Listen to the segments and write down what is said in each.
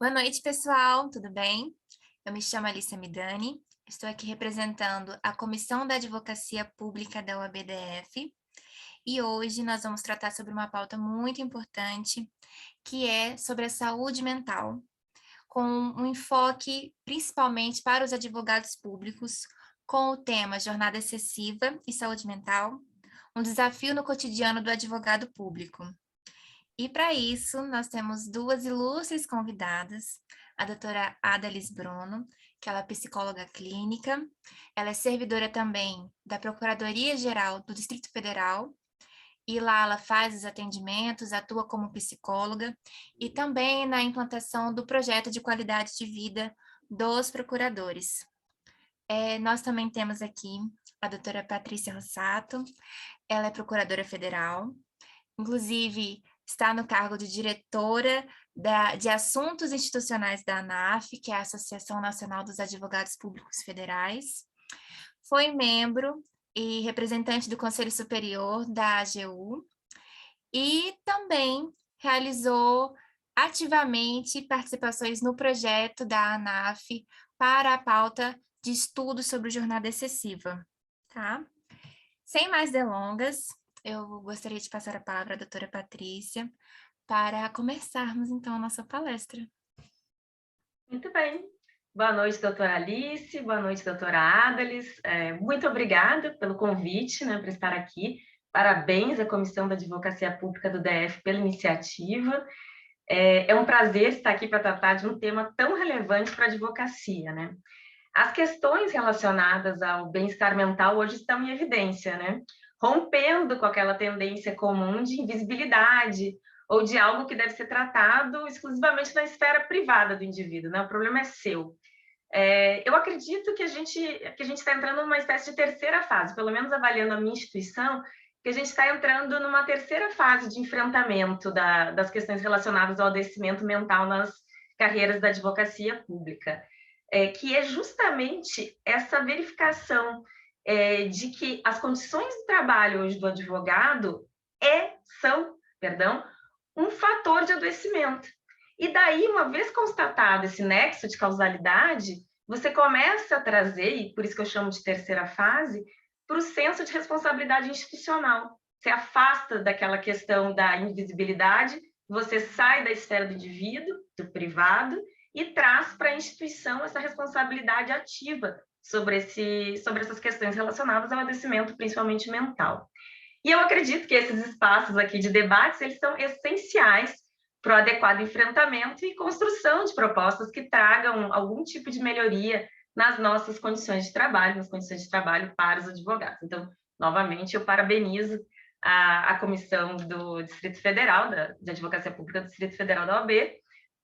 Boa noite, pessoal, tudo bem? Eu me chamo Alicia Midani, estou aqui representando a Comissão da Advocacia Pública da UABDF e hoje nós vamos tratar sobre uma pauta muito importante, que é sobre a saúde mental, com um enfoque principalmente para os advogados públicos, com o tema Jornada Excessiva e Saúde Mental, um desafio no cotidiano do advogado público. E para isso, nós temos duas ilustres convidadas, a doutora Adalis Bruno, que ela é psicóloga clínica, ela é servidora também da Procuradoria-Geral do Distrito Federal, e lá ela faz os atendimentos, atua como psicóloga, e também na implantação do projeto de qualidade de vida dos procuradores. Nós também temos aqui a doutora Patrícia Rossato, ela é procuradora federal, inclusive está no cargo de diretora de Assuntos Institucionais da ANAF, que é a Associação Nacional dos Advogados Públicos Federais. Foi membro e representante do Conselho Superior da AGU e também realizou ativamente participações no projeto da ANAF para a pauta de estudo sobre jornada excessiva, tá? Sem mais delongas, eu gostaria de passar a palavra à doutora Patrícia para começarmos, então, a nossa palestra. Muito bem. Boa noite, doutora Alice. Boa noite, doutora Adalis. Muito obrigada pelo convite, para estar aqui. Parabéns à Comissão da Advocacia Pública do DF pela iniciativa. É um prazer estar aqui para tratar de um tema tão relevante para a advocacia, As questões relacionadas ao bem-estar mental hoje estão em evidência, Rompendo com aquela tendência comum de invisibilidade ou de algo que deve ser tratado exclusivamente na esfera privada do indivíduo, O problema é seu. Eu acredito que a gente está entrando numa espécie de terceira fase, pelo menos avaliando a minha instituição, que a gente está entrando numa terceira fase de enfrentamento das questões relacionadas ao adoecimento mental nas carreiras da advocacia pública, que é justamente essa verificação de que as condições de trabalho hoje do advogado são, um fator de adoecimento. E daí, uma vez constatado esse nexo de causalidade, você começa a trazer, e por isso que eu chamo de terceira fase, para o senso de responsabilidade institucional. Você afasta daquela questão da invisibilidade, você sai da esfera do indivíduo, do privado, e traz para a instituição essa responsabilidade ativa sobre essas questões relacionadas ao adoecimento, principalmente mental. E eu acredito que esses espaços aqui de debates, eles são essenciais para o adequado enfrentamento e construção de propostas que tragam algum tipo de melhoria nas nossas condições de trabalho, nas condições de trabalho para os advogados. Então, novamente, eu parabenizo a Comissão do Distrito Federal, de Advocacia Pública do Distrito Federal da OAB,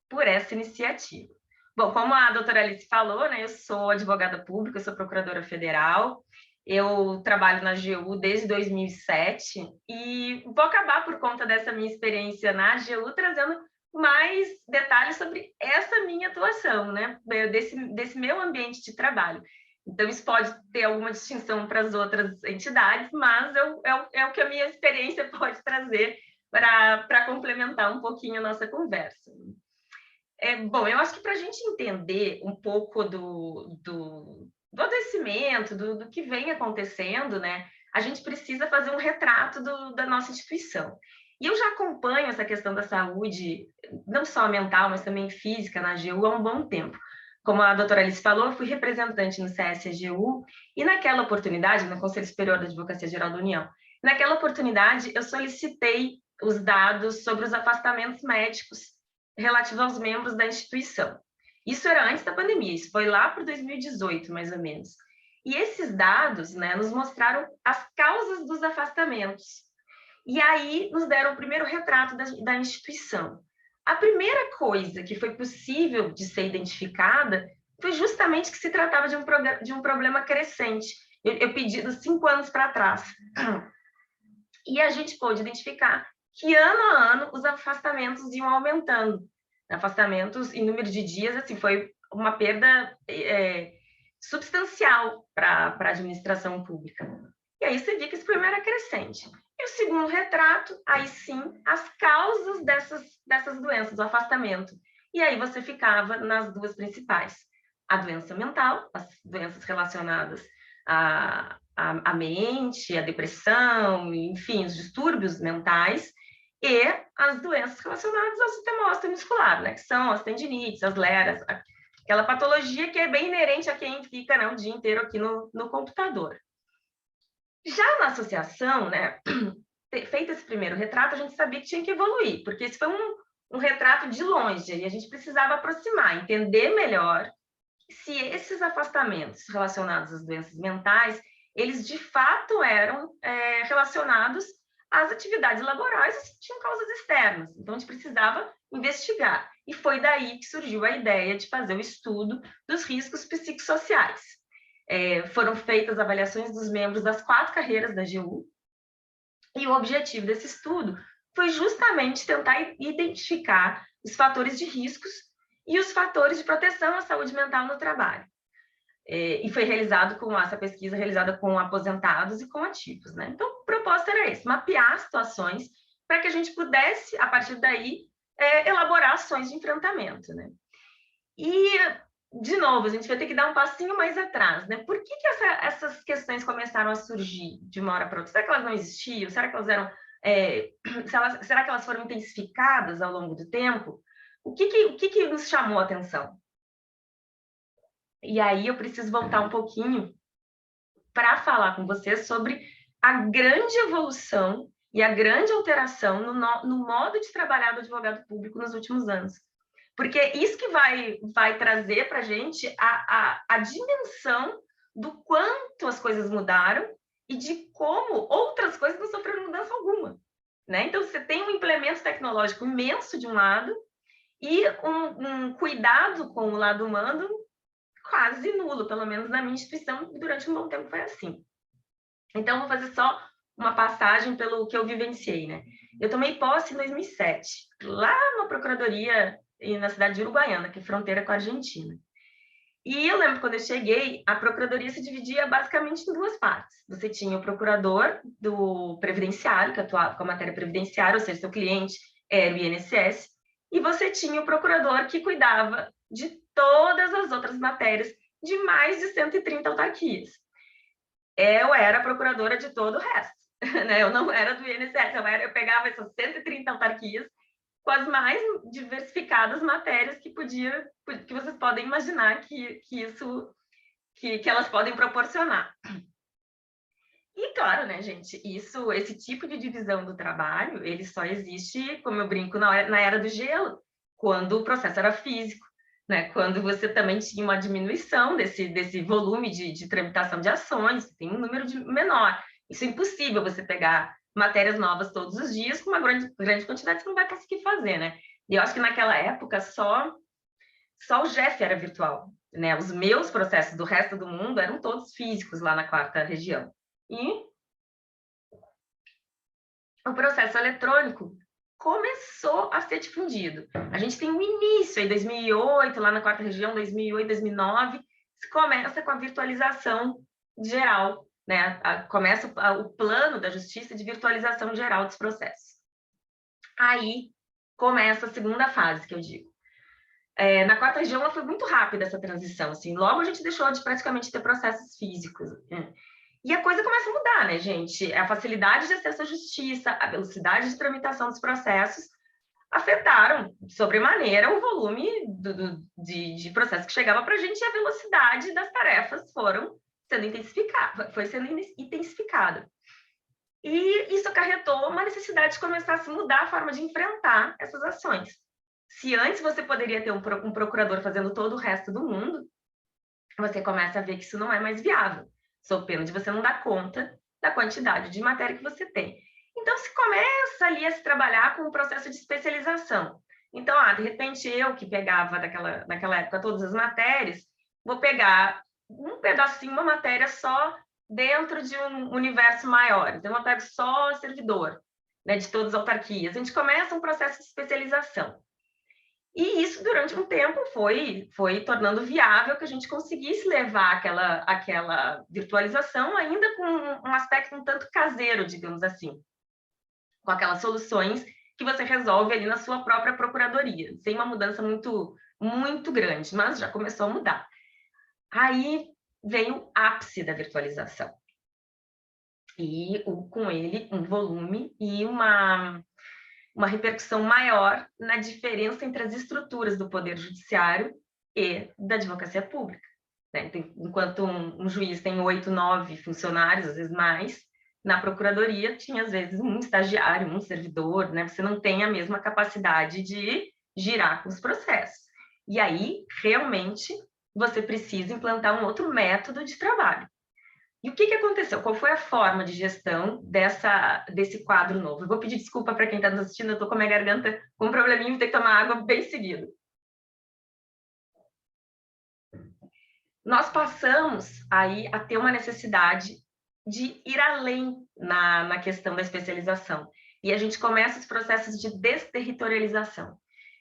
por essa iniciativa. Bom, como a doutora Alice falou, eu sou advogada pública, eu sou procuradora federal, eu trabalho na AGU desde 2007 e vou acabar, por conta dessa minha experiência na AGU, trazendo mais detalhes sobre essa minha atuação, desse meu ambiente de trabalho. Então, isso pode ter alguma distinção para as outras entidades, mas é o que a minha experiência pode trazer para complementar um pouquinho a nossa conversa. Bom, eu acho que para a gente entender um pouco do adoecimento, do que vem acontecendo, a gente precisa fazer um retrato da nossa instituição. E eu já acompanho essa questão da saúde, não só mental, mas também física na AGU há um bom tempo. Como a doutora Alice falou, eu fui representante no CS-AGU e naquela oportunidade, no Conselho Superior da Advocacia Geral da União, naquela oportunidade eu solicitei os dados sobre os afastamentos médicos relativos aos membros da instituição. Isso era antes da pandemia, isso foi lá para 2018, mais ou menos. E esses dados, nos mostraram as causas dos afastamentos. E aí nos deram o primeiro retrato da instituição. A primeira coisa que foi possível de ser identificada foi justamente que se tratava de um problema crescente. Eu pedi dos 5 anos para trás. E a gente pôde identificar que, ano a ano, os afastamentos iam aumentando. Afastamentos em número de dias, assim, foi uma perda substancial para a administração pública. E aí você vê que esse problema era crescente. E o segundo retrato, aí sim, as causas dessas doenças, do afastamento. e aí você ficava nas duas principais. A doença mental, as doenças relacionadas à mente, à depressão, enfim, os distúrbios mentais, e as doenças relacionadas ao sistema osteomuscular, né, que são as tendinites, as leras, aquela patologia que é bem inerente a quem fica, né, o dia inteiro aqui no computador. Já na associação, né, feito esse primeiro retrato, a gente sabia que tinha que evoluir, porque esse foi um retrato de longe, e a gente precisava aproximar, entender melhor se esses afastamentos relacionados às doenças mentais, eles de fato eram relacionados às atividades laborais ou se tinham causas externas. Então, a gente precisava investigar. E foi daí que surgiu a ideia de fazer o estudo dos riscos psicossociais. Foram feitas avaliações dos membros das 4 carreiras da AGU, e o objetivo desse estudo foi justamente tentar identificar os fatores de riscos e os fatores de proteção à saúde mental no trabalho. E foi realizado com essa pesquisa realizada com aposentados e com ativos, né? Então, o propósito era esse, mapear situações para que a gente pudesse, a partir daí, elaborar ações de enfrentamento, né? E, de novo, a gente vai ter que dar um passinho mais atrás, né? Por que essas questões começaram a surgir de uma hora para outra? Será que elas não existiam? Será que elas eram... será que elas foram intensificadas ao longo do tempo? O que nos chamou a atenção? E aí eu preciso voltar um pouquinho para falar com vocês sobre a grande evolução e a grande alteração no modo de trabalhar do advogado público nos últimos anos. Porque isso que vai trazer para a gente a dimensão do quanto as coisas mudaram e de como outras coisas não sofreram mudança alguma, né? Então, você tem um implemento tecnológico imenso de um lado e um cuidado com o lado humano quase nulo, pelo menos na minha instituição, durante um bom tempo foi assim. Então, vou fazer só uma passagem pelo que eu vivenciei, né? Eu tomei posse em 2007, lá na Procuradoria, na cidade de Uruguaiana, que é fronteira com a Argentina. E eu lembro quando eu cheguei, a Procuradoria se dividia basicamente em 2 partes. Você tinha o procurador do Previdenciário, que atuava com a matéria previdenciária, ou seja, seu cliente era o INSS, e você tinha o procurador que cuidava de todas as outras matérias de mais de 130 autarquias. Eu era procuradora de todo o resto, né? Eu não era do INSS, eu pegava essas 130 autarquias com as mais diversificadas matérias que vocês podem imaginar que elas podem proporcionar. E claro, né, gente, esse tipo de divisão do trabalho, ele só existe, como eu brinco, na era do gelo, quando o processo era físico, né? Quando você também tinha uma diminuição desse volume de tramitação de ações, tem um número menor. Isso é impossível você pegar matérias novas todos os dias com uma grande quantidade, você não vai conseguir fazer, né? E eu acho que naquela época só o GEF era virtual, né? Os meus processos do resto do mundo eram todos físicos lá na 4ª região. E o processo eletrônico começou a ser difundido. A gente tem um início em 2008, lá na 4ª região, 2008, 2009, se começa com a virtualização geral, né? Começa o plano da justiça de virtualização geral dos processos. Aí começa a segunda fase, que eu digo. Na 4ª região, ela foi muito rápida essa transição, assim, logo a gente deixou de praticamente ter processos físicos, né? E a coisa começa a mudar, né, gente? A facilidade de acesso à justiça, a velocidade de tramitação dos processos afetaram sobremaneira o volume de processos que chegava para a gente e a velocidade das tarefas foi sendo intensificada. E isso acarretou uma necessidade de começar a se mudar a forma de enfrentar essas ações. Se antes você poderia ter um procurador fazendo todo o resto do mundo, você começa a ver que isso não é mais viável, sob pena de você não dar conta da quantidade de matéria que você tem. Então, se começa ali a se trabalhar com um processo de especialização. Então, de repente, eu que pegava naquela época todas as matérias, vou pegar um pedacinho, uma matéria só dentro de um universo maior. Então, eu pego só servidor, né, de todas as autarquias. A gente começa um processo de especialização. E isso, durante um tempo, foi tornando viável que a gente conseguisse levar aquela virtualização ainda com um aspecto um tanto caseiro, digamos assim, com aquelas soluções que você resolve ali na sua própria procuradoria, sem uma mudança muito grande, mas já começou a mudar. Aí vem o ápice da virtualização. E com ele um volume e uma repercussão maior na diferença entre as estruturas do Poder Judiciário e da advocacia pública. Né? Enquanto um juiz tem 8, 9 funcionários, às vezes mais, na procuradoria tinha, às vezes, um estagiário, um servidor, né? Você não tem a mesma capacidade de girar com os processos. E aí, realmente, você precisa implantar um outro método de trabalho. E o que aconteceu? Qual foi a forma de gestão desse quadro novo? Eu vou pedir desculpa para quem está nos assistindo, eu estou com a minha garganta com um probleminha, vou ter que tomar água bem seguido. Nós passamos aí a ter uma necessidade de ir além na questão da especialização. E a gente começa os processos de desterritorialização.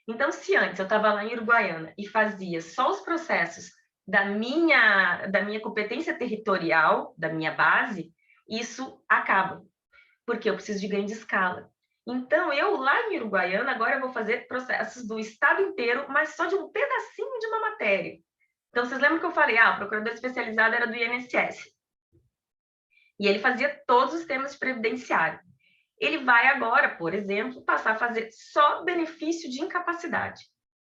Então, se antes eu estava lá em Uruguaiana e fazia só os processos da minha competência territorial, da minha base, isso acaba, porque eu preciso de grande escala. Então, eu lá em Uruguaiana, agora eu vou fazer processos do estado inteiro, mas só de um pedacinho de uma matéria. Então, vocês lembram que eu falei, o procurador especializado era do INSS. E ele fazia todos os temas de previdenciário. Ele vai agora, por exemplo, passar a fazer só benefício de incapacidade.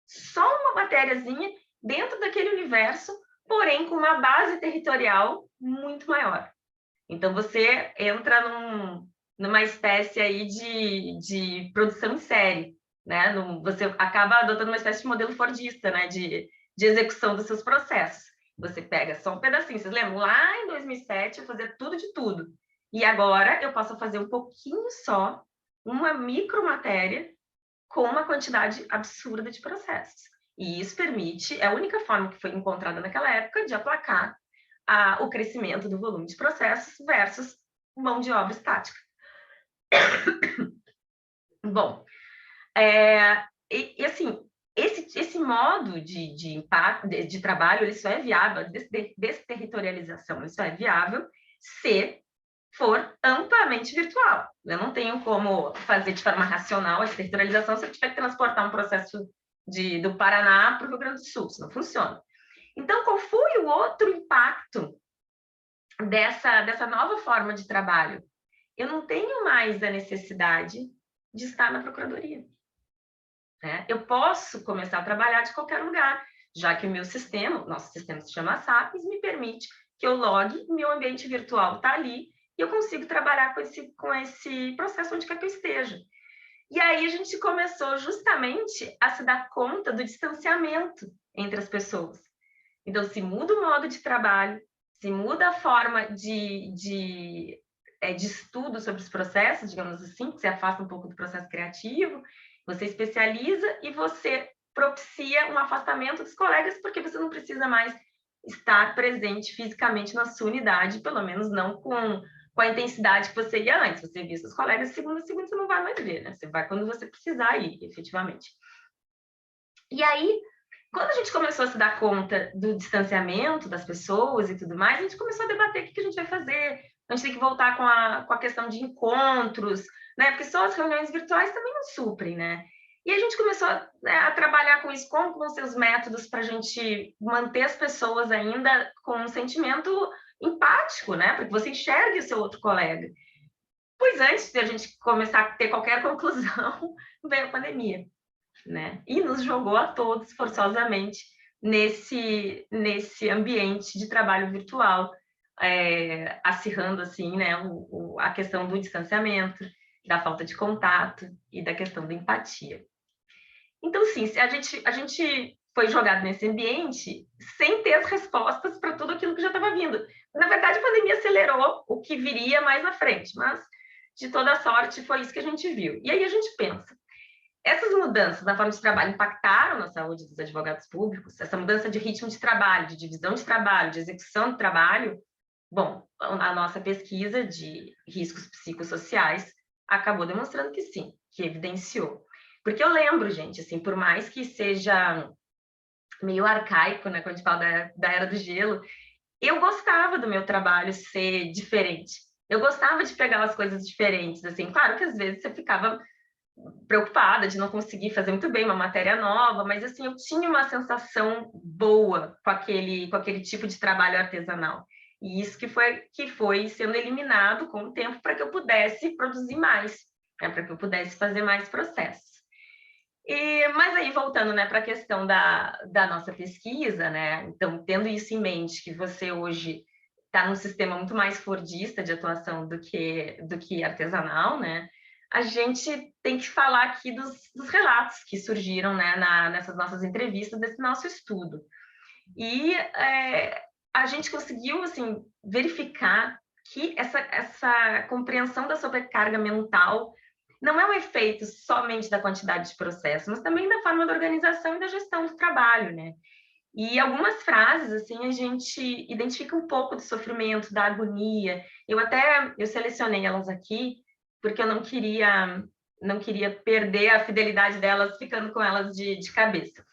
Só uma matériazinha dentro daquele universo, porém com uma base territorial muito maior. Então, você entra numa espécie aí de produção em série, né? Você acaba adotando uma espécie de modelo fordista, né? De execução dos seus processos. Você pega só um pedacinho. Vocês lembram? Lá em 2007, eu fazia tudo de tudo. E agora eu posso fazer um pouquinho só, uma micromatéria, com uma quantidade absurda de processos. E isso permite, é a única forma que foi encontrada naquela época de aplacar o crescimento do volume de processos versus mão de obra estática. Bom, assim, esse modo de trabalho, ele só é viável, desterritorialização, ele só é viável se for amplamente virtual. Eu não tenho como fazer de forma racional a territorialização se eu tiver que transportar um processo do Paraná para o Rio Grande do Sul. Isso não funciona. Então, qual foi o outro impacto dessa nova forma de trabalho? Eu não tenho mais a necessidade de estar na procuradoria. Né? Eu posso começar a trabalhar de qualquer lugar, já que o meu sistema, nosso sistema se chama SAPES, me permite que eu logue, meu ambiente virtual está ali, e eu consigo trabalhar com esse processo onde quer que eu esteja. E aí a gente começou justamente a se dar conta do distanciamento entre as pessoas. Então, se muda o modo de trabalho, se muda a forma de estudo sobre os processos, digamos assim, que você afasta um pouco do processo criativo, você especializa e você propicia um afastamento dos colegas, porque você não precisa mais estar presente fisicamente na sua unidade, pelo menos não com a intensidade que você ia antes. Você via seus colegas segunda a segunda, você não vai mais ver, né? Você vai quando você precisar ir, efetivamente. E aí, quando a gente começou a se dar conta do distanciamento das pessoas e tudo mais, a gente começou a debater o que a gente vai fazer. A gente tem que voltar com a questão de encontros, né? Porque só as reuniões virtuais também não suprem, né? E a gente começou a trabalhar com isso, como vão ser os métodos para a gente manter as pessoas ainda com um sentimento empático, né? Para que você enxergue o seu outro colega. Pois antes de a gente começar a ter qualquer conclusão, veio a pandemia, né? E nos jogou a todos forçosamente nesse ambiente de trabalho virtual, acirrando assim, né, a questão do distanciamento, da falta de contato e da questão da empatia. Então, sim, a gente foi jogado nesse ambiente sem ter as respostas para tudo aquilo que já estava vindo. Na verdade, a pandemia acelerou o que viria mais na frente, mas, de toda sorte, foi isso que a gente viu. E aí a gente pensa, essas mudanças na forma de trabalho impactaram na saúde dos advogados públicos? Essa mudança de ritmo de trabalho, de divisão de trabalho, de execução de trabalho? Bom, a nossa pesquisa de riscos psicossociais acabou demonstrando que sim, que evidenciou. Porque eu lembro, gente, assim, por mais que seja meio arcaico, né, quando a gente fala da Era do Gelo, eu gostava do meu trabalho ser diferente. Eu gostava de pegar as coisas diferentes, assim. Claro que às vezes você ficava preocupada de não conseguir fazer muito bem uma matéria nova, mas assim, eu tinha uma sensação boa com aquele tipo de trabalho artesanal. E isso que foi sendo eliminado com o tempo para que eu pudesse produzir mais, né, para que eu pudesse fazer mais processos. Mas aí, voltando, né, para a questão da nossa pesquisa, né, então, tendo isso em mente, que você hoje está num sistema muito mais fordista de atuação do que artesanal, né, a gente tem que falar aqui dos relatos que surgiram, né, nessas nossas entrevistas, desse nosso estudo. E a gente conseguiu, assim, verificar que essa compreensão da sobrecarga mental não é um efeito somente da quantidade de processos, mas também da forma da organização e da gestão do trabalho, né? E algumas frases, assim, a gente identifica um pouco do sofrimento, da agonia. Eu selecionei elas aqui, porque eu não queria perder a fidelidade delas ficando com elas de cabeça.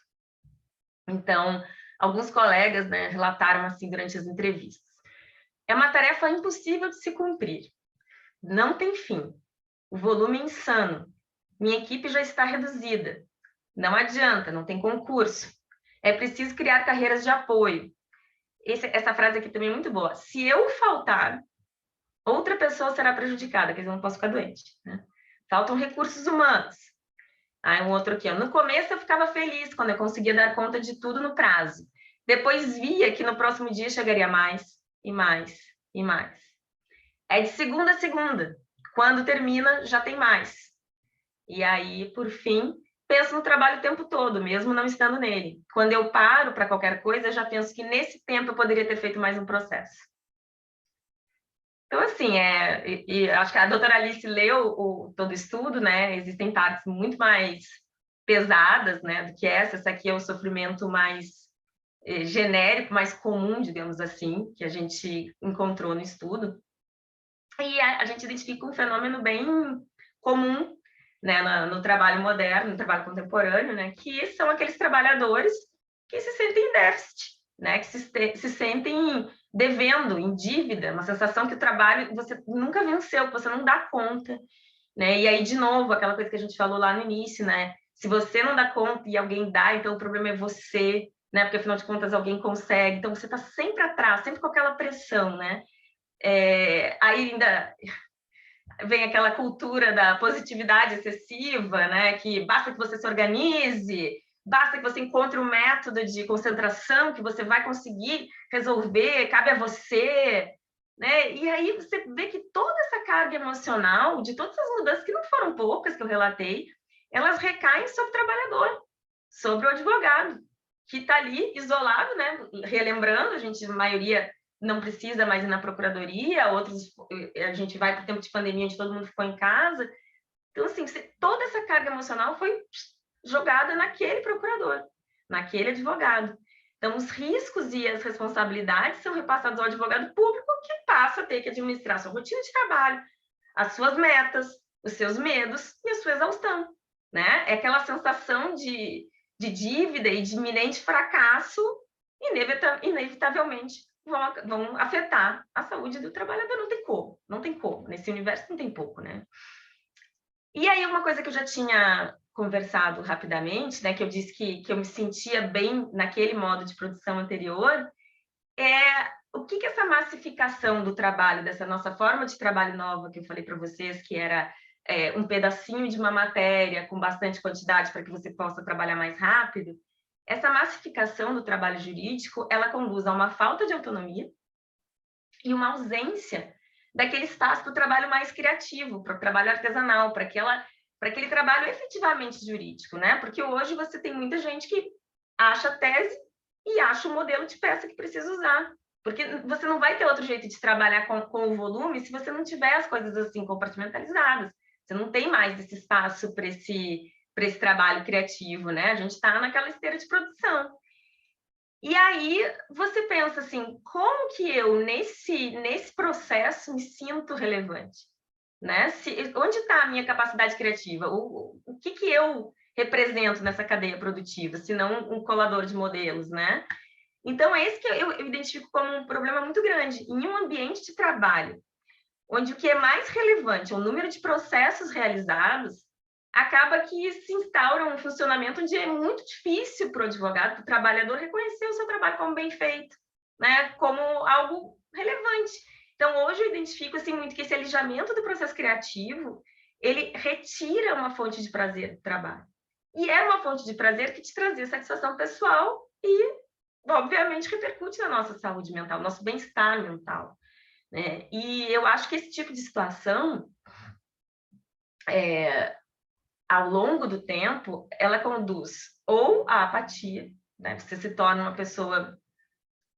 Então, alguns colegas, né, relataram assim durante as entrevistas. É uma tarefa impossível de se cumprir. Não tem fim. O volume é insano. Minha equipe já está reduzida. Não adianta, não tem concurso. É preciso criar carreiras de apoio. Essa frase aqui também é muito boa. Se eu faltar, outra pessoa será prejudicada, quer dizer, eu não posso ficar doente, né? Faltam recursos humanos. Aí um outro aqui, ó. No começo eu ficava feliz quando eu conseguia dar conta de tudo no prazo. Depois via que no próximo dia chegaria mais, e mais, e mais. É de segunda a segunda. Quando termina, já tem mais. E aí, por fim, penso no trabalho o tempo todo, mesmo não estando nele. Quando eu paro para qualquer coisa, eu já penso que nesse tempo eu poderia ter feito mais um processo. Então, assim, acho que a doutora Alice leu todo o estudo, né? Existem partes muito mais pesadas, né, do que essa. Essa aqui é o sofrimento mais genérico, mais comum, digamos assim, que a gente encontrou no estudo. E a gente identifica um fenômeno bem comum, né, no trabalho moderno, no trabalho contemporâneo, né, que são aqueles trabalhadores que se sentem em déficit, né, que se sentem devendo, em dívida, uma sensação que o trabalho você nunca venceu, que você não dá conta, né? E aí, de novo, aquela coisa que a gente falou lá no início, né? Se você não dá conta e alguém dá, então o problema é você, né? Porque afinal de contas alguém consegue, então você está sempre atrás, sempre com aquela pressão, né? Aí ainda vem aquela cultura da positividade excessiva, né? Que basta que você se organize, basta que você encontre um método de concentração que você vai conseguir resolver, cabe a você, né? E aí você vê que toda essa carga emocional, de todas as mudanças, que não foram poucas que eu relatei, elas recaem sobre o trabalhador, sobre o advogado, que está ali isolado, né? Relembrando, a gente, a maioria não precisa mais ir na procuradoria, outros a gente vai para o tempo de pandemia, onde todo mundo ficou em casa. Então, assim, toda essa carga emocional foi jogada naquele procurador, naquele advogado. Então, os riscos e as responsabilidades são repassados ao advogado público, que passa a ter que administrar sua rotina de trabalho, as suas metas, os seus medos e a sua exaustão, né? É aquela sensação de dívida e de iminente fracasso, inevitavelmente vão afetar a saúde do trabalhador. Não tem como, não tem como. Nesse universo não tem pouco, né? E aí, uma coisa que eu já tinha conversado rapidamente, né, que eu disse que eu me sentia bem naquele modo de produção anterior, é o que essa massificação do trabalho, dessa nossa forma de trabalho nova que eu falei para vocês, que era um pedacinho de uma matéria com bastante quantidade para que você possa trabalhar mais rápido, essa massificação do trabalho jurídico, ela conduz a uma falta de autonomia e uma ausência daquele espaço para o trabalho mais criativo, para o trabalho artesanal, para aquele trabalho efetivamente jurídico, né? Porque hoje você tem muita gente que acha a tese e acha o modelo de peça que precisa usar. Porque você não vai ter outro jeito de trabalhar com o volume se você não tiver as coisas assim compartimentalizadas. Você não tem mais esse espaço para esse trabalho criativo, né? A gente está naquela esteira de produção. E aí você pensa assim, como que eu, nesse processo, me sinto relevante? Né? Onde está a minha capacidade criativa? O que eu represento nessa cadeia produtiva, se não um colador de modelos, né? Então, é esse que eu identifico como um problema muito grande. Em um ambiente de trabalho, onde o que é mais relevante é o número de processos realizados, acaba que se instaura um funcionamento onde é muito difícil para o advogado, para o trabalhador, reconhecer o seu trabalho como bem feito, né? Como algo relevante. Então, hoje eu identifico assim, muito que esse alijamento do processo criativo, ele retira uma fonte de prazer do trabalho. E é uma fonte de prazer que te trazia satisfação pessoal e, obviamente, repercute na nossa saúde mental, nosso bem-estar mental, né? E eu acho que esse tipo de situação, ao longo do tempo, ela conduz ou à apatia, né? Você se torna uma pessoa,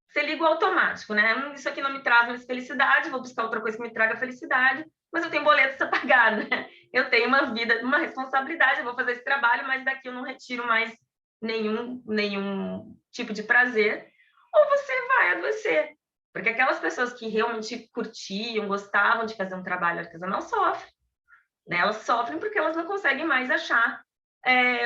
você liga o automático, né? Isso aqui não me traz mais felicidade, vou buscar outra coisa que me traga felicidade, mas eu tenho boletos a pagar, né? Eu tenho uma vida, uma responsabilidade, eu vou fazer esse trabalho, mas daqui eu não retiro mais nenhum tipo de prazer, ou você vai adoecer. Porque aquelas pessoas que realmente curtiam, gostavam de fazer um trabalho artesanal sofrem, né? Elas sofrem porque elas não conseguem mais achar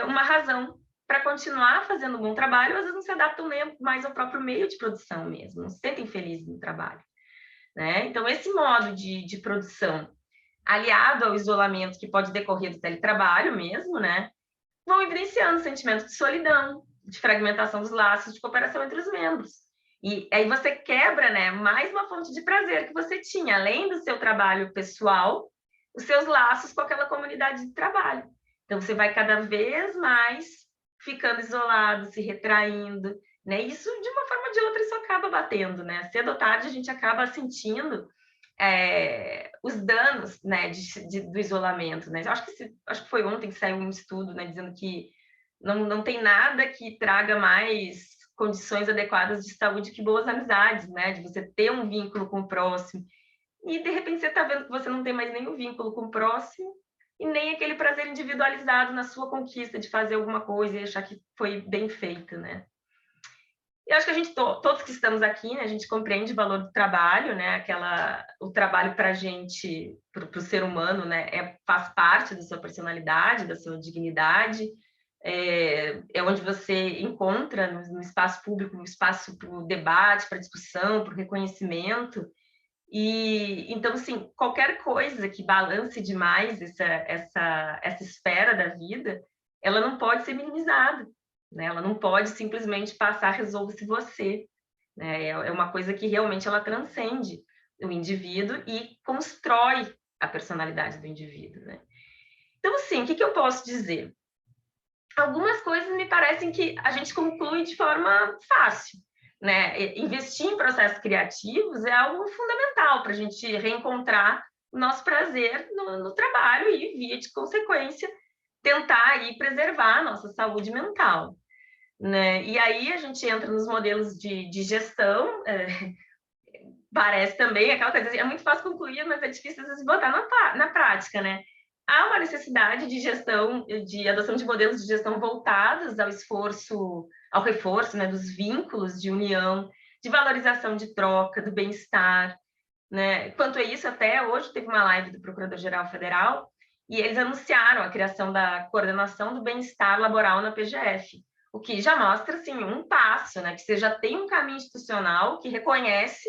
uma razão para continuar fazendo um bom trabalho, às vezes não se adaptam nem mais ao próprio meio de produção mesmo, não se sentem felizes no trabalho, né? Então, esse modo de produção, aliado ao isolamento que pode decorrer do teletrabalho mesmo, né? Vão evidenciando sentimentos de solidão, de fragmentação dos laços de cooperação entre os membros. E aí você quebra, né, mais uma fonte de prazer que você tinha, além do seu trabalho pessoal, os seus laços com aquela comunidade de trabalho. Então você vai cada vez mais ficando isolado, se retraindo, né? Isso de uma forma ou de outra isso acaba batendo, né? Cedo ou tarde a gente acaba sentindo os danos, né, do isolamento, né? Acho que foi ontem que saiu um estudo, né, dizendo que não tem nada que traga mais condições adequadas de saúde que boas amizades, né? De você ter um vínculo com o próximo. E, de repente, você está vendo que você não tem mais nenhum vínculo com o próximo e nem aquele prazer individualizado na sua conquista de fazer alguma coisa e achar que foi bem feito, né? Eu acho que a gente, todos que estamos aqui, né, a gente compreende o valor do trabalho, né? O trabalho para a gente, para o ser humano, né, faz parte da sua personalidade, da sua dignidade. É onde você encontra no espaço público um espaço para o debate, para a discussão, para o reconhecimento. E então, assim, qualquer coisa que balance demais essa esfera da vida, ela não pode ser minimizada, né? Ela não pode simplesmente passar, resolve-se você, né? É uma coisa que realmente ela transcende o indivíduo e constrói a personalidade do indivíduo, né? Então, assim, o que eu posso dizer? Algumas coisas me parecem que a gente conclui de forma fácil, né? Investir em processos criativos é algo fundamental para a gente reencontrar o nosso prazer no trabalho e, via de consequência, tentar aí preservar a nossa saúde mental, né? E aí a gente entra nos modelos de gestão, parece também aquela coisa, é muito fácil concluir, mas é difícil às vezes botar na prática, né? Há uma necessidade de gestão, de adoção de modelos de gestão voltados ao esforço, ao reforço, né, dos vínculos de união, de valorização de troca, do bem-estar, né? Quanto a isso, até hoje teve uma live do Procurador-Geral Federal e eles anunciaram a criação da coordenação do bem-estar laboral na PGF, o que já mostra assim um passo, né, que você já tem um caminho institucional que reconhece,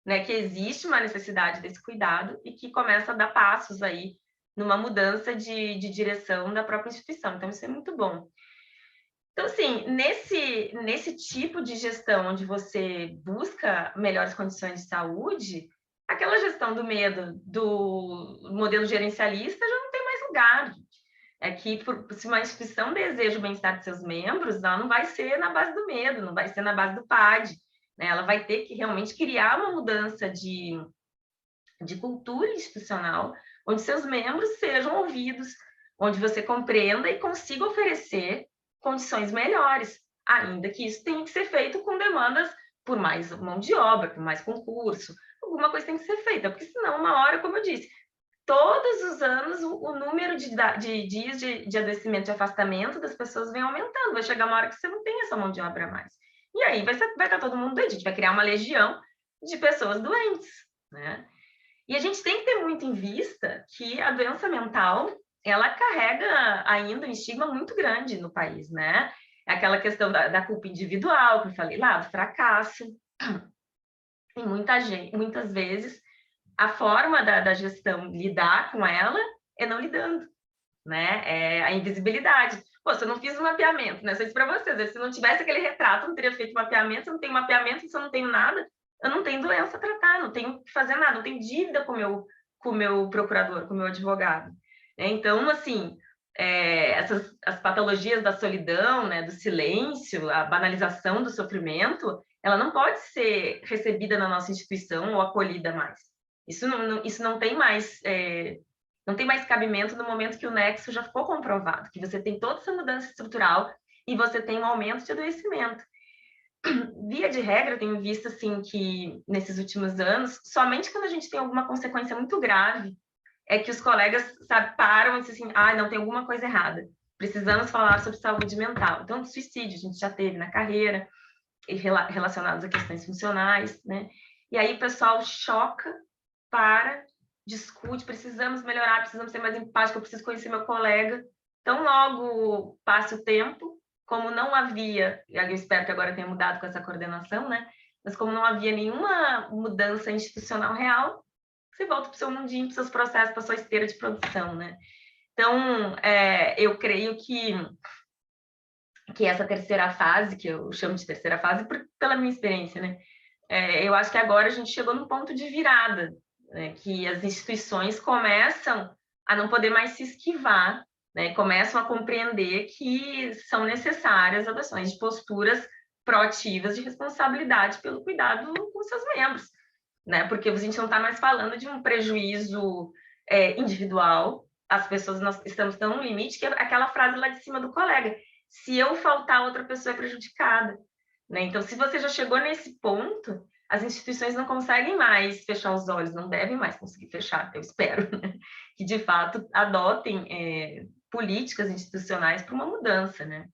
né, que existe uma necessidade desse cuidado e que começa a dar passos aí numa mudança de direção da própria instituição. Então, isso é muito bom. Então, assim, nesse tipo de gestão onde você busca melhores condições de saúde, aquela gestão do medo do modelo gerencialista já não tem mais lugar. É que se uma instituição deseja o bem-estar de seus membros, ela não vai ser na base do medo, não vai ser na base do PAD, né? Ela vai ter que realmente criar uma mudança de cultura institucional, onde seus membros sejam ouvidos, onde você compreenda e consiga oferecer condições melhores, ainda que isso tenha que ser feito com demandas por mais mão de obra, por mais concurso, alguma coisa tem que ser feita, porque senão, uma hora, como eu disse, todos os anos o número de dias de adoecimento, de afastamento das pessoas vem aumentando, vai chegar uma hora que você não tem essa mão de obra mais. E aí vai estar todo mundo doente, a gente vai criar uma legião de pessoas doentes, né? E a gente tem que ter muito em vista que a doença mental, ela carrega ainda um estigma muito grande no país, né? Aquela questão da culpa individual, que eu falei lá, do fracasso. E muitas vezes, a forma da gestão lidar com ela é não lidando, né? É a invisibilidade. Pô, se eu não fiz um mapeamento, né? Só isso para vocês, se não tivesse aquele retrato, eu não teria feito mapeamento, se eu não tenho mapeamento, se eu não tenho nada, eu não tenho doença a tratar, não tenho que fazer nada, não tenho dívida com o meu procurador, com o meu advogado. Então, assim, as patologias da solidão, né, do silêncio, a banalização do sofrimento, ela não pode ser recebida na nossa instituição ou acolhida mais. Isso não tem mais não tem mais cabimento no momento que o nexo já ficou comprovado, que você tem toda essa mudança estrutural e você tem um aumento de adoecimento. Via de regra, eu tenho visto assim que nesses últimos anos, somente quando a gente tem alguma consequência muito grave, é que os colegas, sabe, param e dizem assim, não, tem alguma coisa errada. Precisamos falar sobre saúde mental. Então, suicídio a gente já teve na carreira, relacionados a questões funcionais, né? E aí o pessoal choca, para, discute, precisamos melhorar, precisamos ser mais empáticos, eu preciso conhecer meu colega. Então, logo passa o tempo, como não havia, eu espero que agora tenha mudado com essa coordenação, né? Mas como não havia nenhuma mudança institucional real, você volta para o seu mundinho, para os seus processos, para a sua esteira de produção, né? Então, eu creio que essa terceira fase, que eu chamo de terceira fase pela minha experiência, né? Eu acho que agora a gente chegou num ponto de virada, né? Que as instituições começam a não poder mais se esquivar, né? Começam a compreender que são necessárias adoções de posturas proativas de responsabilidade pelo cuidado com seus membros, né? Porque a gente não está mais falando de um prejuízo individual, as pessoas, nós estamos tão no limite que é aquela frase lá de cima do colega, se eu faltar, outra pessoa é prejudicada, né? Então, se você já chegou nesse ponto, as instituições não conseguem mais fechar os olhos, não devem mais conseguir fechar, eu espero, né? Que de fato adotem políticas institucionais para uma mudança, né?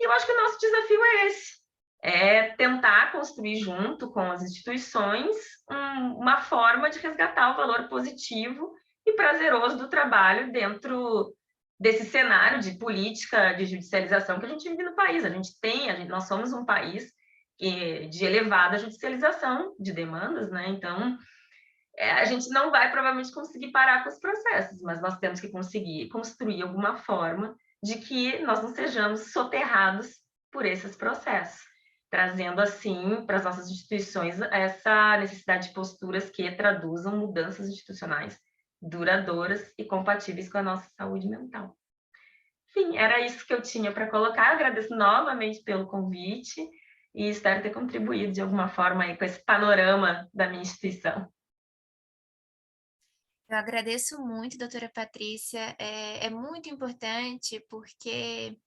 E eu acho que o nosso desafio é esse, tentar construir junto com as instituições uma forma de resgatar o valor positivo e prazeroso do trabalho dentro desse cenário de política de judicialização que a gente vive no país. Nós somos um país de elevada judicialização de demandas, né? Então, a gente não vai provavelmente conseguir parar com os processos, mas nós temos que conseguir construir alguma forma de que nós não sejamos soterrados por esses processos, trazendo assim para as nossas instituições essa necessidade de posturas que traduzam mudanças institucionais duradouras e compatíveis com a nossa saúde mental. Enfim, era isso que eu tinha para colocar. Eu agradeço novamente pelo convite e espero ter contribuído de alguma forma aí com esse panorama da minha instituição. Eu agradeço muito, doutora Patrícia. É muito importante porque,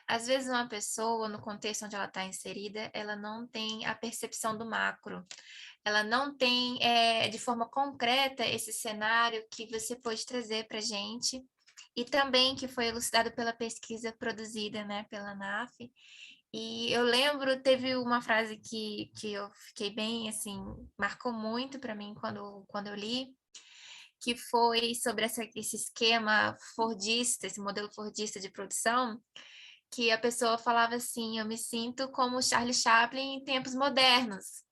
às vezes, uma pessoa, no contexto onde ela está inserida, ela não tem a percepção do macro. Ela não tem, de forma concreta, esse cenário que você pôde trazer para a gente e também que foi elucidado pela pesquisa produzida, né, pela NAF. E eu lembro, teve uma frase que eu fiquei bem, assim, marcou muito para mim quando eu li, que foi sobre esse esquema fordista, esse modelo fordista de produção, que a pessoa falava assim, eu me sinto como Charlie Chaplin em tempos modernos.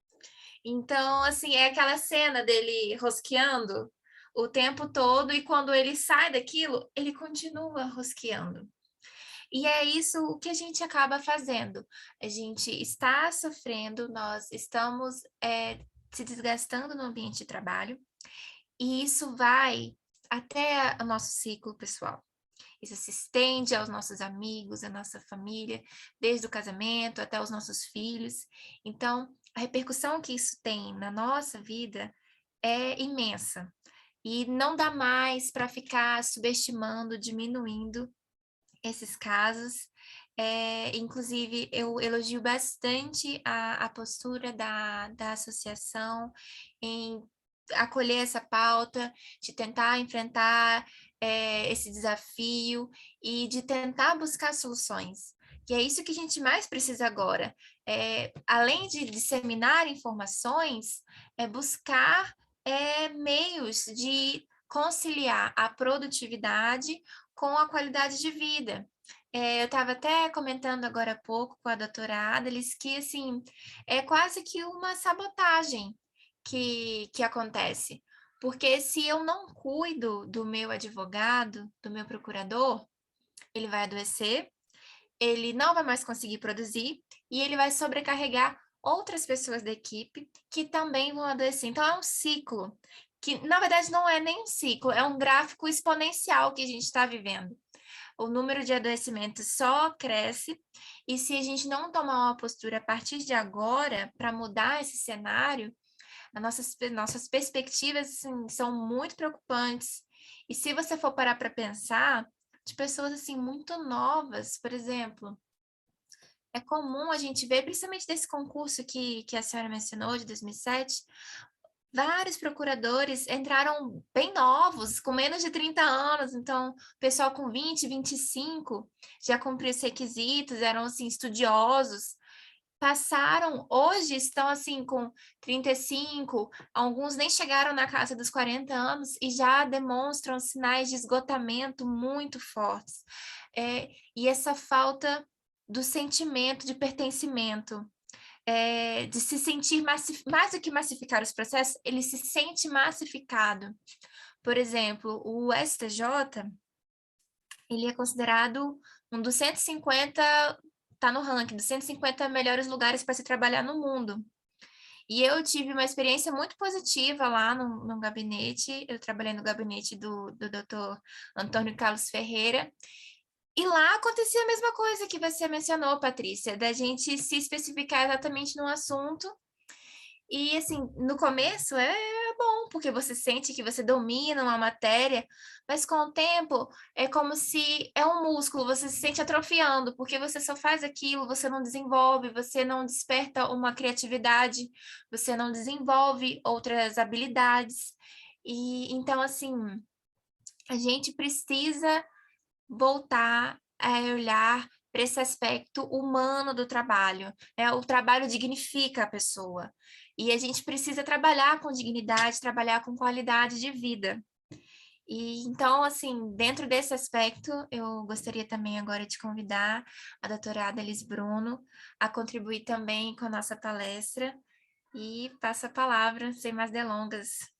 Então, assim, é aquela cena dele rosqueando o tempo todo e quando ele sai daquilo, ele continua rosqueando. E é isso o que a gente acaba fazendo. A gente está sofrendo, nós estamos se desgastando no ambiente de trabalho, e isso vai até o nosso ciclo pessoal. Isso se estende aos nossos amigos, à nossa família, desde o casamento até os nossos filhos. Então, a repercussão que isso tem na nossa vida é imensa. E não dá mais para ficar subestimando, diminuindo esses casos. Inclusive, eu elogio bastante a postura da associação em acolher essa pauta, de tentar enfrentar esse desafio e de tentar buscar soluções. E é isso que a gente mais precisa agora. Além de disseminar informações, buscar meios de conciliar a produtividade com a qualidade de vida. Eu estava até comentando agora há pouco com a doutora Adelis que, assim, é quase que uma sabotagem que acontece, Porque se eu não cuido do meu advogado, do meu procurador, ele vai adoecer, ele não vai mais conseguir produzir e ele vai sobrecarregar outras pessoas da equipe que também vão adoecer. Então, é um ciclo, que na verdade não é nem um ciclo, é um gráfico exponencial que a gente está vivendo. O número de adoecimentos só cresce, e se a gente não tomar uma postura a partir de agora para mudar esse cenário, as nossas perspectivas assim, são muito preocupantes. E se você for parar para pensar, de pessoas assim muito novas, por exemplo, é comum a gente ver, principalmente desse concurso que a senhora mencionou, de 2007, vários procuradores entraram bem novos, com menos de 30 anos, então, pessoal com 20, 25, já cumpriu os requisitos, eram, assim, estudiosos, passaram, hoje estão, assim, com 35, alguns nem chegaram na casa dos 40 anos e já demonstram sinais de esgotamento muito fortes. E essa falta do sentimento de pertencimento, de se sentir mais do que massificar os processos, ele se sente massificado. Por exemplo, o STJ, ele é considerado um dos 150, tá no ranking dos 150 melhores lugares para se trabalhar no mundo. E eu tive uma experiência muito positiva lá no gabinete, eu trabalhei no gabinete do Dr. Antônio Carlos Ferreira, e lá acontecia a mesma coisa que você mencionou, Patrícia, da gente se especificar exatamente no assunto. E assim, no começo é bom, porque você sente que você domina uma matéria, mas com o tempo é como se é um músculo, você se sente atrofiando, porque você só faz aquilo, você não desenvolve, você não desperta uma criatividade, você não desenvolve outras habilidades. E então, assim, a gente precisa voltar a olhar para esse aspecto humano do trabalho, né? O trabalho dignifica a pessoa e a gente precisa trabalhar com dignidade, trabalhar com qualidade de vida. E então, assim, dentro desse aspecto, eu gostaria também agora de convidar a doutora Adalis Bruno a contribuir também com a nossa palestra e passo a palavra, sem mais delongas.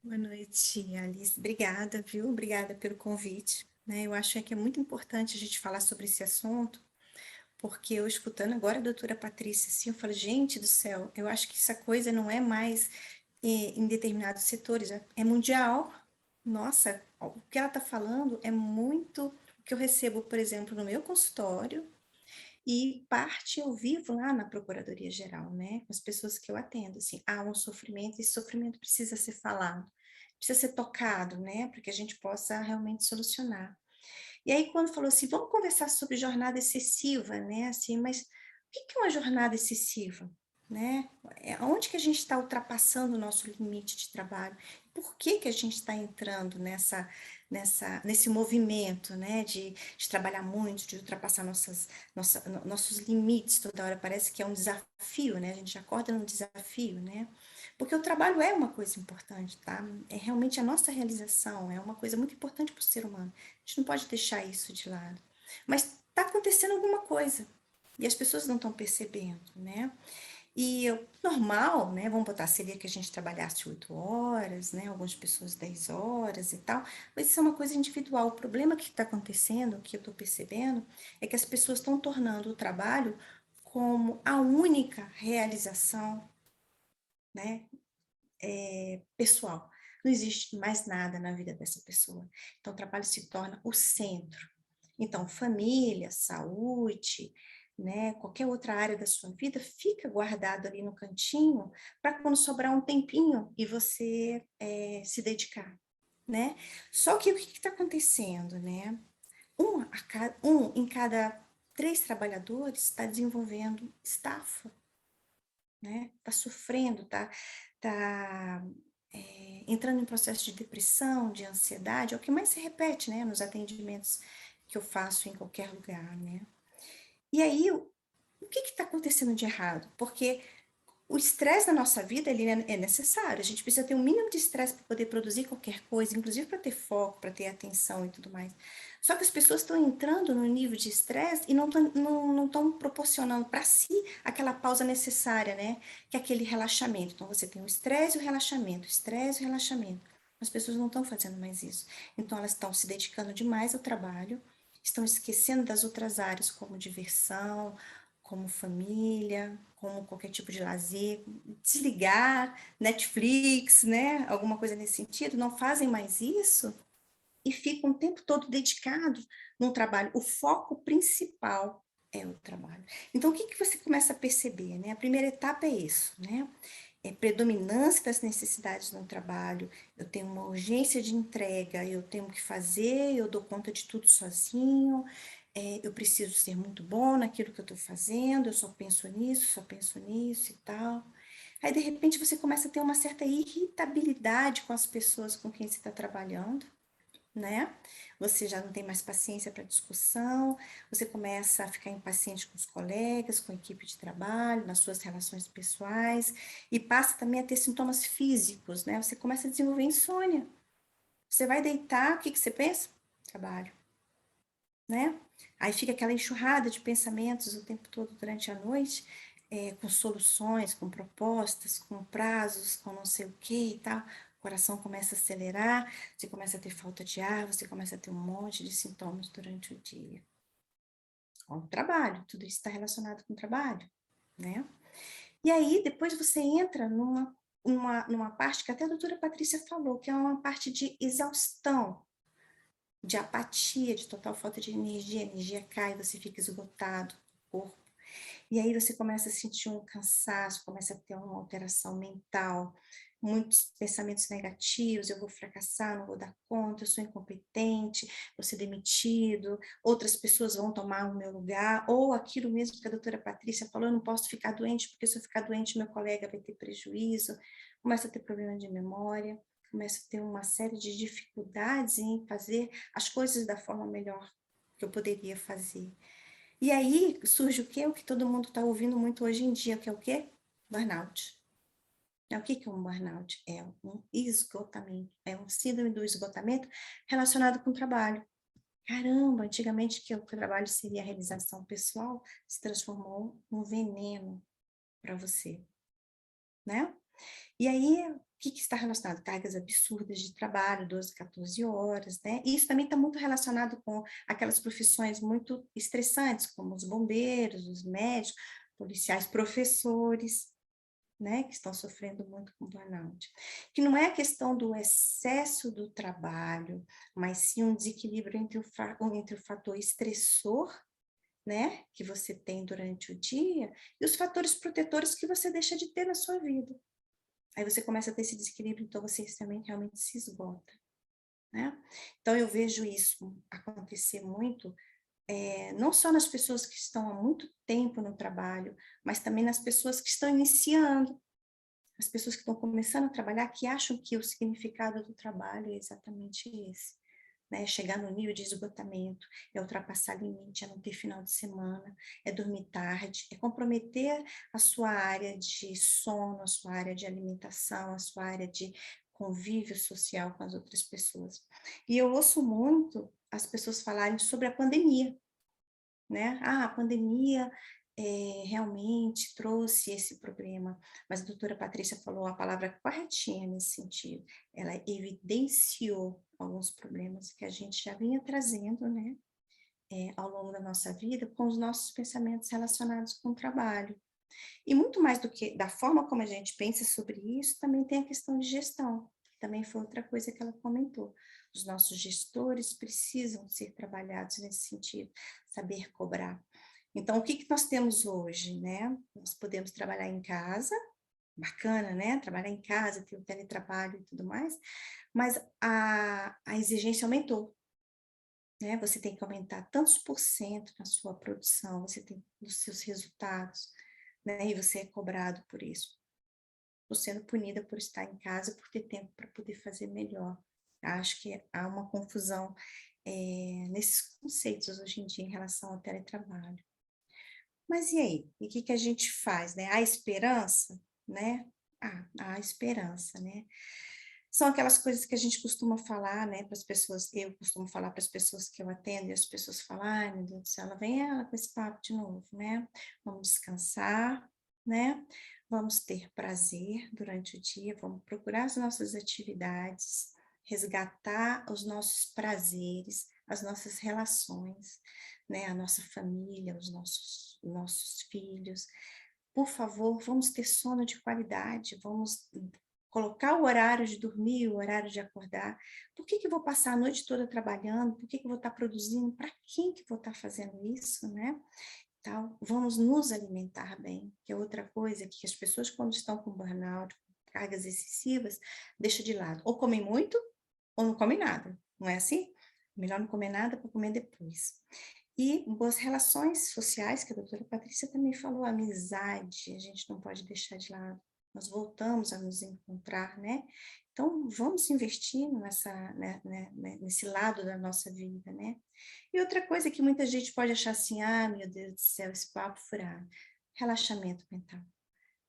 Boa noite, Alice. Obrigada, viu? Obrigada pelo convite. Né? Eu acho que é muito importante a gente falar sobre esse assunto, porque eu escutando agora a doutora Patrícia, assim, eu falo, gente do céu, eu acho que essa coisa não é mais em determinados setores, é mundial. Nossa, o que ela está falando é muito o que eu recebo, por exemplo, no meu consultório, e parte eu vivo lá na Procuradoria Geral, né? Com as pessoas que eu atendo, assim, há um sofrimento, e esse sofrimento precisa ser falado, precisa ser tocado, né? Para que a gente possa realmente solucionar. E aí, quando falou assim, vamos conversar sobre jornada excessiva, né? Assim, mas o que é uma jornada excessiva? Né? Onde que a gente está ultrapassando o nosso limite de trabalho? Por que a gente está entrando nesse movimento, né? De trabalhar muito, de ultrapassar nossos limites toda hora? Parece que é um desafio, né? A gente acorda num desafio, né? Porque o trabalho é uma coisa importante, tá? É realmente a nossa realização, é uma coisa muito importante para o ser humano. A gente não pode deixar isso de lado. Mas está acontecendo alguma coisa e as pessoas não estão percebendo, né? E normal, né? Vamos botar, seria que a gente trabalhasse 8 horas, né? Algumas pessoas 10 horas e tal, mas isso é uma coisa individual. O problema que está acontecendo, que eu estou percebendo, é que as pessoas estão tornando o trabalho como a única realização, né? Pessoal. Não existe mais nada na vida dessa pessoa. Então, o trabalho se torna o centro. Então, família, saúde, né, qualquer outra área da sua vida fica guardado ali no cantinho para quando sobrar um tempinho e você se dedicar, né? Só que o que está acontecendo, né? Um em cada 3 trabalhadores está desenvolvendo estafa, né? Está sofrendo, tá entrando em processo de depressão, de ansiedade, é o que mais se repete, né, nos atendimentos que eu faço em qualquer lugar, né? E aí, o que está acontecendo de errado? Porque O estresse na nossa vida, ele é necessário. A gente precisa ter um mínimo de estresse para poder produzir qualquer coisa, inclusive para ter foco, para ter atenção e tudo mais. Só que as pessoas estão entrando no nível de estresse e não estão proporcionando para si aquela pausa necessária, né? Que é aquele relaxamento. Então, você tem o estresse e o relaxamento, o estresse e o relaxamento. As pessoas não estão fazendo mais isso. Então, elas estão se dedicando demais ao trabalho, estão esquecendo das outras áreas, como diversão, como família, como qualquer tipo de lazer, desligar, Netflix, né? Alguma coisa nesse sentido, não fazem mais isso e ficam o tempo todo dedicados no trabalho. O foco principal é o trabalho. Então, o que que você começa a perceber, né? A primeira etapa é isso, né? É predominância das necessidades no trabalho, eu tenho uma urgência de entrega, eu tenho que fazer, eu dou conta de tudo sozinho, eu preciso ser muito bom naquilo que eu estou fazendo, eu só penso nisso e tal. Aí, de repente, você começa a ter uma certa irritabilidade com as pessoas com quem você está trabalhando, né? Você já não tem mais paciência para discussão, você começa a ficar impaciente com os colegas, com a equipe de trabalho, nas suas relações pessoais, e passa também a ter sintomas físicos, né? Você começa a desenvolver insônia. Você vai deitar, o que que você pensa? Trabalho, né? Aí fica aquela enxurrada de pensamentos o tempo todo durante a noite, com soluções, com propostas, com prazos, com não sei o que e tal. O coração começa a acelerar, você começa a ter falta de ar, você começa a ter um monte de sintomas durante o dia. Com o trabalho, tudo isso está relacionado com o trabalho, né? E aí, depois você entra numa parte que até a doutora Patrícia falou, que é uma parte de exaustão, de apatia, de total falta de energia, a energia cai, você fica esgotado, o corpo. E aí você começa a sentir um cansaço, começa a ter uma alteração mental, muitos pensamentos negativos, eu vou fracassar, não vou dar conta, eu sou incompetente, vou ser demitido, outras pessoas vão tomar o meu lugar, ou aquilo mesmo que a doutora Patrícia falou, eu não posso ficar doente, porque se eu ficar doente, meu colega vai ter prejuízo, começa a ter problema de memória, começa a ter uma série de dificuldades em fazer as coisas da forma melhor que eu poderia fazer. E aí surge o quê? O que todo mundo está ouvindo muito hoje em dia, que é o quê? Burnout. O que é um burnout? É um esgotamento, é um síndrome do esgotamento relacionado com o trabalho. Caramba, antigamente que o trabalho seria a realização pessoal, se transformou num veneno para você, né? E aí, o que está relacionado? Cargas absurdas de trabalho, 12, 14 horas, né? E isso também está muito relacionado com aquelas profissões muito estressantes, como os bombeiros, os médicos, policiais, professores, né? Que estão sofrendo muito com burnout. Que não é a questão do excesso do trabalho, mas sim um desequilíbrio entre o fator estressor, né? Que você tem durante o dia e os fatores protetores que você deixa de ter na sua vida. Aí você começa a ter esse desequilíbrio, então você também realmente se esgota, né? Então eu vejo isso acontecer muito, não só nas pessoas que estão há muito tempo no trabalho, mas também nas pessoas que estão iniciando, as pessoas que estão começando a trabalhar, que acham que o significado do trabalho é exatamente esse. Né, chegar no nível de esgotamento, é ultrapassar limite, é não ter final de semana, é dormir tarde, é comprometer a sua área de sono, a sua área de alimentação, a sua área de convívio social com as outras pessoas. E eu ouço muito as pessoas falarem sobre a pandemia, né? Ah, a pandemia realmente trouxe esse problema, mas a doutora Patrícia falou a palavra corretinha nesse sentido. Ela evidenciou alguns problemas que a gente já vinha trazendo, né, ao longo da nossa vida, com os nossos pensamentos relacionados com o trabalho. E muito mais do que da forma como a gente pensa sobre isso, também tem a questão de gestão, que também foi outra coisa que ela comentou. Os nossos gestores precisam ser trabalhados nesse sentido, saber cobrar. Então, o que que nós temos hoje, né? Nós podemos trabalhar em casa, bacana, né? Trabalhar em casa, ter o teletrabalho e tudo mais, mas a exigência aumentou, né? Você tem que aumentar tantos por cento na sua produção, você tem nos seus resultados, né? E você é cobrado por isso. Estou sendo punida por estar em casa, por ter tempo para poder fazer melhor. Acho que há uma confusão nesses conceitos hoje em dia em relação ao teletrabalho. Mas e aí? E o que que a gente faz, né? Há esperança? né? Há esperança, né? São aquelas coisas que a gente costuma falar, né, para as pessoas, eu costumo falar para as pessoas que eu atendo, e as pessoas falam, ai, meu Deus do céu, ela vem ela com esse papo de novo, né? Vamos descansar, né? Vamos ter prazer durante o dia, vamos procurar as nossas atividades, resgatar os nossos prazeres, as nossas relações, né? A nossa família, os nossos filhos. Por favor, vamos ter sono de qualidade, vamos colocar o horário de dormir, o horário de acordar. Por que que eu vou passar a noite toda trabalhando? Por que que eu vou estar produzindo? Para quem que vou estar fazendo isso, né? Então, vamos nos alimentar bem, que é outra coisa que as pessoas quando estão com burnout, com cargas excessivas, deixam de lado. Ou comem muito, ou não comem nada. Não é assim? Melhor não comer nada para comer depois. E boas relações sociais, que a doutora Patrícia também falou, amizade, a gente não pode deixar de lado. Nós voltamos a nos encontrar, né? Então, vamos investir nesse lado da nossa vida, né? E outra coisa que muita gente pode achar assim, ah, meu Deus do céu, esse papo furado. Relaxamento mental.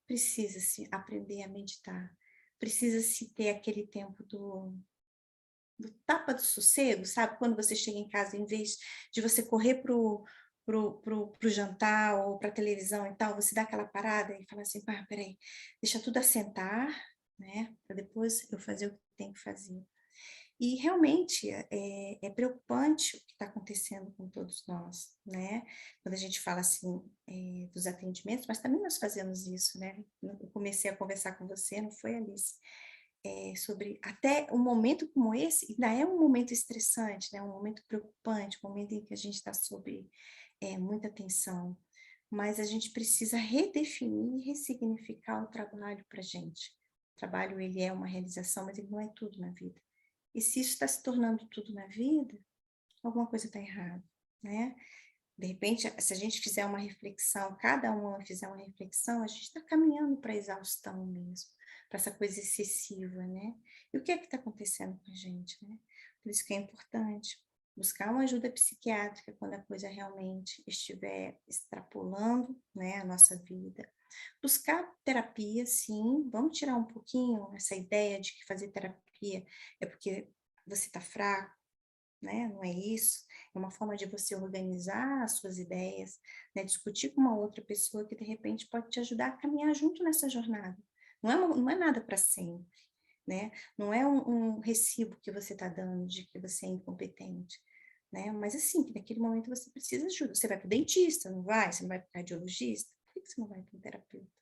Precisa-se aprender a meditar. Precisa-se ter aquele tempo do tapa do sossego, sabe? Quando você chega em casa, em vez de você correr pro jantar ou para a televisão e tal, você dá aquela parada e fala assim, pá, peraí, deixa tudo assentar, né? Para depois eu fazer o que tem que fazer. E realmente é preocupante o que está acontecendo com todos nós, né? Quando a gente fala assim dos atendimentos, mas também nós fazemos isso, né? Eu comecei a conversar com você, não foi, Alice? Sobre até um momento como esse, ainda é um momento estressante, né? Um momento preocupante, um momento em que a gente está sob muita tensão, mas a gente precisa redefinir e ressignificar o trabalho para a gente. O trabalho, ele é uma realização, mas ele não é tudo na vida. E se isso está se tornando tudo na vida, alguma coisa está errada, né? De repente, se a gente fizer uma reflexão, cada uma fizer uma reflexão, a gente está caminhando para a exaustão mesmo, para essa coisa excessiva, né? E o que é que está acontecendo com a gente, né? Por isso que é importante buscar uma ajuda psiquiátrica quando a coisa realmente estiver extrapolando, né, a nossa vida. Buscar terapia, sim, vamos tirar um pouquinho essa ideia de que fazer terapia é porque você está fraco, né? Não é isso. É uma forma de você organizar as suas ideias, né? Discutir com uma outra pessoa que de repente pode te ajudar a caminhar junto nessa jornada. Não é nada para sempre, né? Não é um recibo que você está dando de que você é incompetente, né? Mas assim, que naquele momento você precisa de ajuda. Você vai para o dentista, não vai? Você não vai para o cardiologista? Por que você não vai para um terapeuta?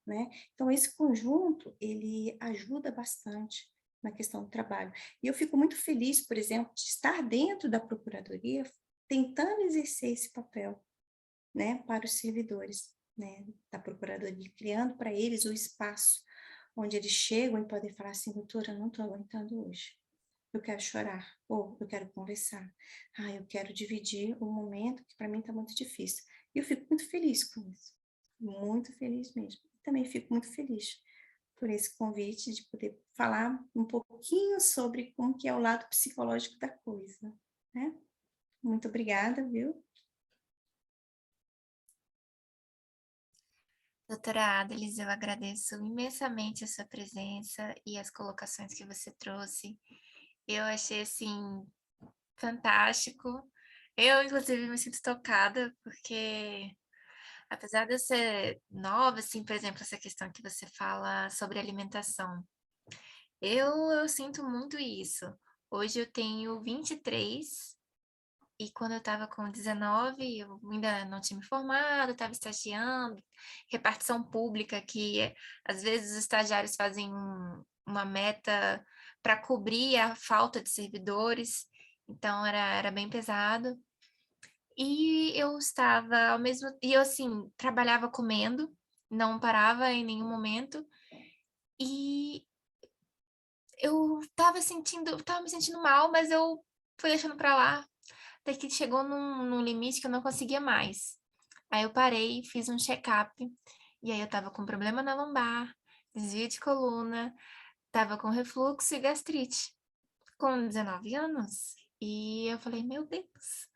Né? Então, esse conjunto, ele ajuda bastante na questão do trabalho. E eu fico muito feliz, por exemplo, de estar dentro da Procuradoria, tentando exercer esse papel, né, para os servidores, né, da Procuradoria, criando para eles o espaço onde eles chegam e podem falar assim, doutora, eu não estou aguentando hoje. Eu quero chorar, ou eu quero conversar. Eu quero dividir um momento que para mim está muito difícil. E eu fico muito feliz com isso. Muito feliz mesmo. Também fico muito feliz por esse convite de poder falar um pouquinho sobre como que é o lado psicológico da coisa, né? Muito obrigada, viu? Doutora Adlis, eu agradeço imensamente a sua presença e as colocações que você trouxe. Eu achei, assim, fantástico. Eu, inclusive, me sinto tocada, porque apesar de eu ser nova, assim, por exemplo, essa questão que você fala sobre alimentação, eu sinto muito isso. Hoje eu tenho 23 e quando eu estava com 19, eu ainda não tinha me formado, estava estagiando, repartição pública, que às vezes os estagiários fazem uma meta para cobrir a falta de servidores, então era bem pesado. E eu estava ao mesmo e eu assim, trabalhava comendo, não parava em nenhum momento, e eu estava me sentindo mal, mas eu fui deixando para lá, até que chegou num limite que eu não conseguia mais. Aí eu parei, fiz um check-up, e aí eu estava com problema na lombar, desvio de coluna, estava com refluxo e gastrite, com 19 anos. E eu falei, meu Deus,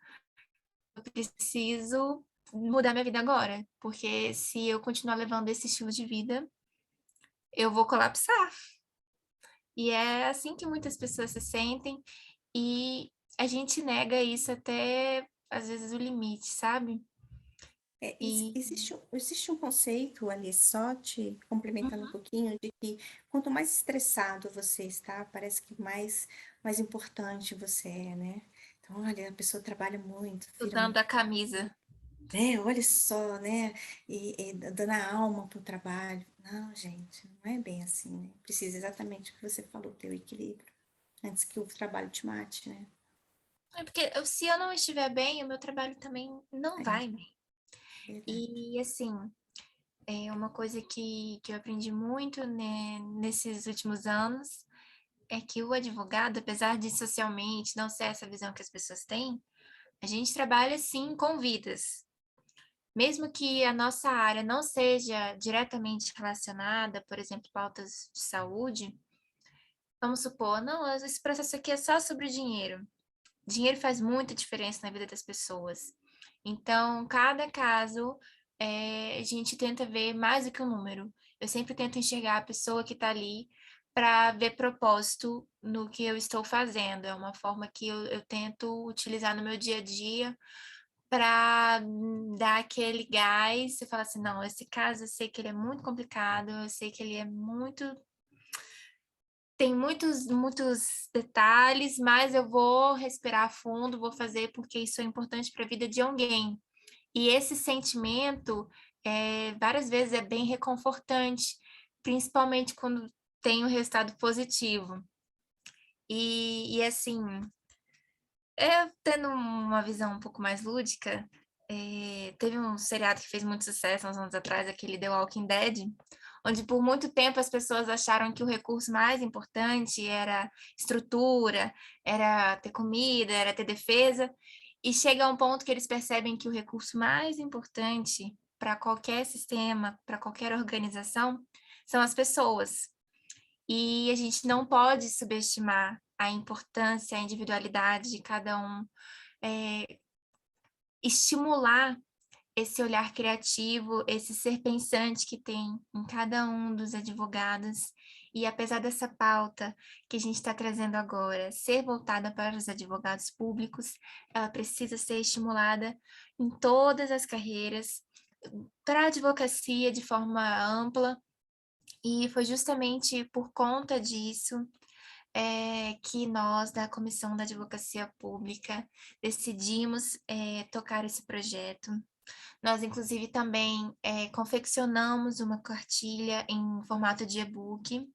eu preciso mudar minha vida agora, porque se eu continuar levando esse estilo de vida, eu vou colapsar. E é assim que muitas pessoas se sentem, e a gente nega isso até, às vezes, o limite, sabe? E Existe um conceito ali, só te complementando um uhum, pouquinho, de que quanto mais estressado você está, parece que mais importante você é, né? Então, olha, a pessoa trabalha muito, vira usando muito, a camisa. né? Olha só, né? E dando a alma para o trabalho. Não, gente, não é bem assim, né? Precisa exatamente o que você falou, ter o equilíbrio, antes que o trabalho te mate, né? É porque se eu não estiver bem, o meu trabalho também não É vai bem. verdade. E, assim, é uma coisa que eu aprendi muito, né, nesses últimos anos, é que o advogado, apesar de socialmente não ser essa visão que as pessoas têm, a gente trabalha, sim, com vidas. Mesmo que a nossa área não seja diretamente relacionada, por exemplo, pautas de saúde, vamos supor, não, esse processo aqui é só sobre dinheiro. Dinheiro faz muita diferença na vida das pessoas. Então, cada caso, a gente tenta ver mais do que um número. Eu sempre tento enxergar a pessoa que está ali para ver propósito no que eu estou fazendo. É uma forma que eu tento utilizar no meu dia a dia para dar aquele gás. Você fala assim, não, esse caso eu sei que ele é muito complicado, eu sei que ele é muito, tem muitos detalhes, mas eu vou respirar fundo, vou fazer porque isso é importante para a vida de alguém. E esse sentimento, várias vezes é bem reconfortante, principalmente quando tem um resultado positivo. E assim, tendo uma visão um pouco mais lúdica, teve um seriado que fez muito sucesso há uns anos atrás, aquele The Walking Dead, onde por muito tempo as pessoas acharam que o recurso mais importante era estrutura, era ter comida, era ter defesa, e chega a um ponto que eles percebem que o recurso mais importante para qualquer sistema, para qualquer organização, são as pessoas. E a gente não pode subestimar a importância, a individualidade de cada um, estimular esse olhar criativo, esse ser pensante que tem em cada um dos advogados. E apesar dessa pauta que a gente está trazendo agora ser voltada para os advogados públicos, ela precisa ser estimulada em todas as carreiras, para a advocacia de forma ampla, e foi justamente por conta disso que nós, da Comissão da Advocacia Pública, decidimos tocar esse projeto. Nós, inclusive, também confeccionamos uma cartilha em formato de e-book,